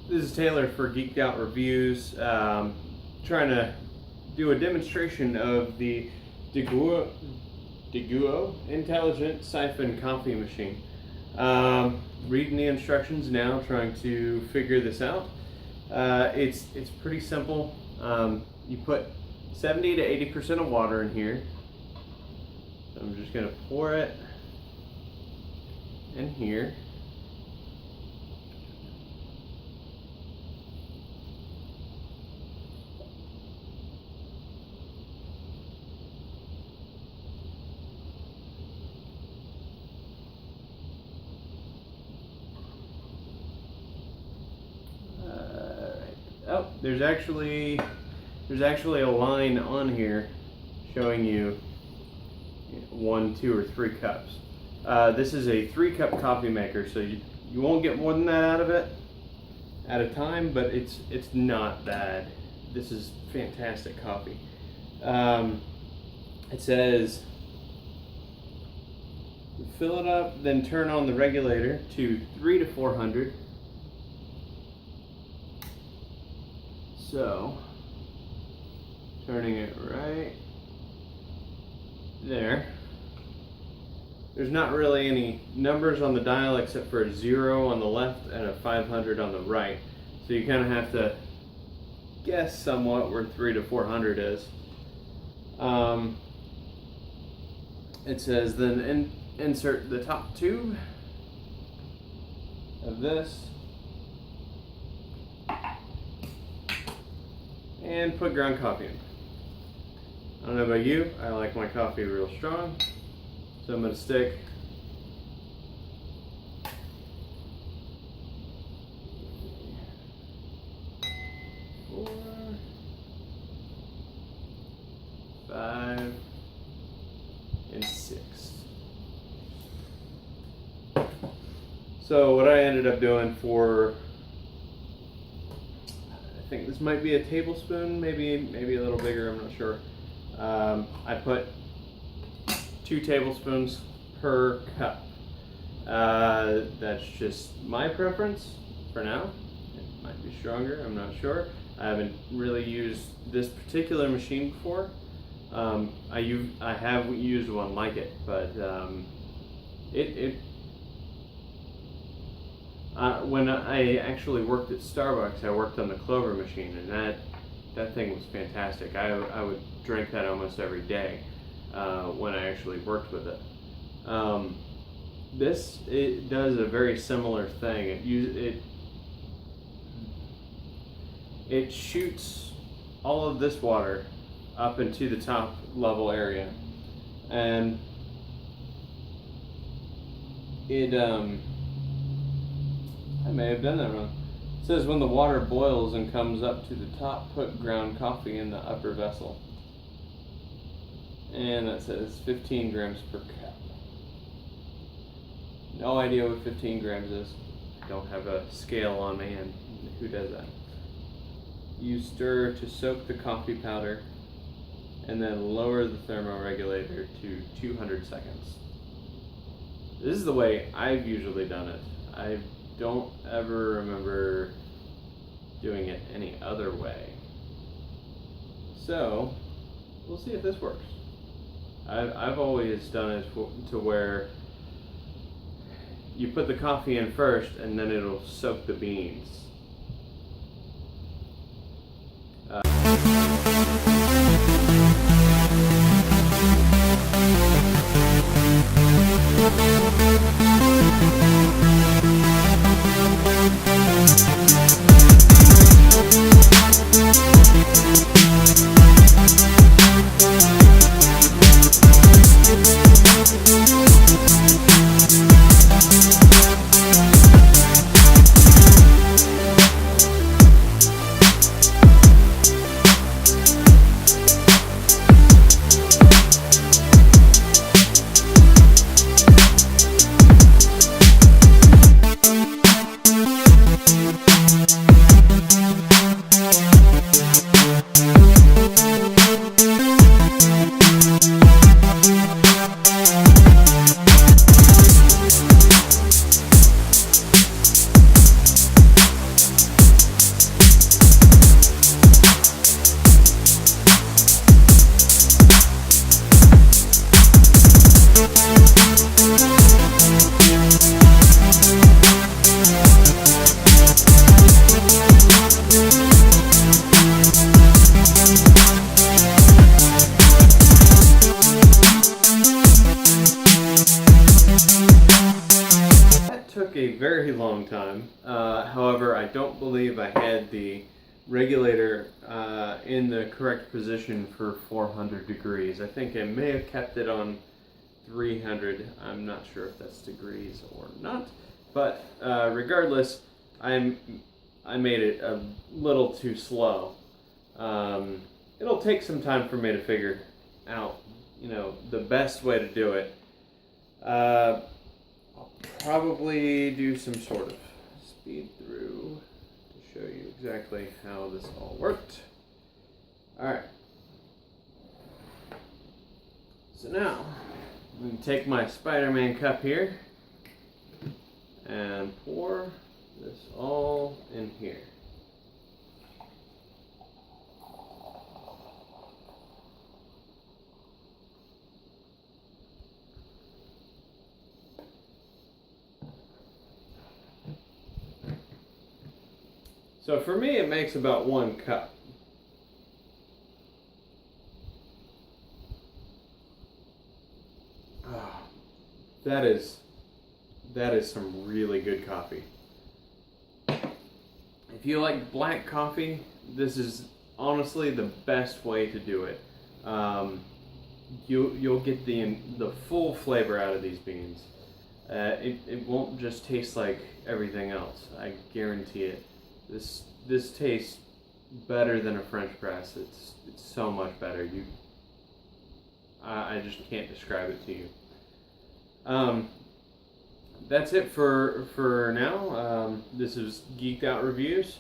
This is Taylor for Geeked Out Reviews. Trying to do a demonstration of the Diguo Intelligent Siphon Coffee machine. Reading the instructions now, trying to figure this out. It's pretty simple. You put 70 to 80% of water in here. So I'm just going to pour it in here. Oh, there's actually a line on here showing you 1, 2, or 3 cups. This is a 3-cup coffee maker, so you won't get more than that out of it at a time, but it's not bad. This is fantastic coffee. It says fill it up, then turn on the regulator to 300 to 400. So, turning it right there. There's not really any numbers on the dial except for a 0 on the left and a 500 on the right. So you kind of have to guess somewhat where 300 to 400 is. It says then insert the top tube of this. And put ground coffee in. I don't know about you, I like my coffee real strong, so I'm going to stick 4, 5, and 6. So what I ended up doing for, I think this might be a tablespoon, maybe a little bigger, I'm not sure. I put 2 tablespoons per cup. That's just my preference for now. It might be stronger, I'm not sure. I haven't really used this particular machine before. I have used one like it, but when I actually worked at Starbucks, I worked on the Clover machine, and that thing was fantastic. I would drink that almost every day when I actually worked with it. It does a very similar thing. It shoots all of this water up into the top level area, and I may have done that wrong. It says when the water boils and comes up to the top, put ground coffee in the upper vessel. And that says 15 grams per cup. No idea what 15 grams is. I don't have a scale on me, and who does that? You stir to soak the coffee powder, and then lower the thermo regulator to 200 seconds. This is the way I've usually done it. I don't ever remember doing it any other way. So, we'll see if this works. I've always done it to where you put the coffee in first and then it'll soak the beans. long time. However, I don't believe I had the regulator in the correct position for 400 degrees. I think I may have kept it on 300. I'm not sure if that's degrees or not, but regardless, I made it a little too slow. It'll take some time for me to figure out, the best way to do it. I'll probably do some sort of speed through to show you exactly how this all worked. Alright. So now, I'm going to take my Spider-Man cup here and pour this all in here. So for me, it makes about 1 cup. Oh, that is some really good coffee. If you like black coffee, this is honestly the best way to do it. You'll get the full flavor out of these beans. It won't just taste like everything else. I guarantee it. This tastes better than a French press. It's so much better. I just can't describe it to you. That's it for now. This is Geeked Out Reviews.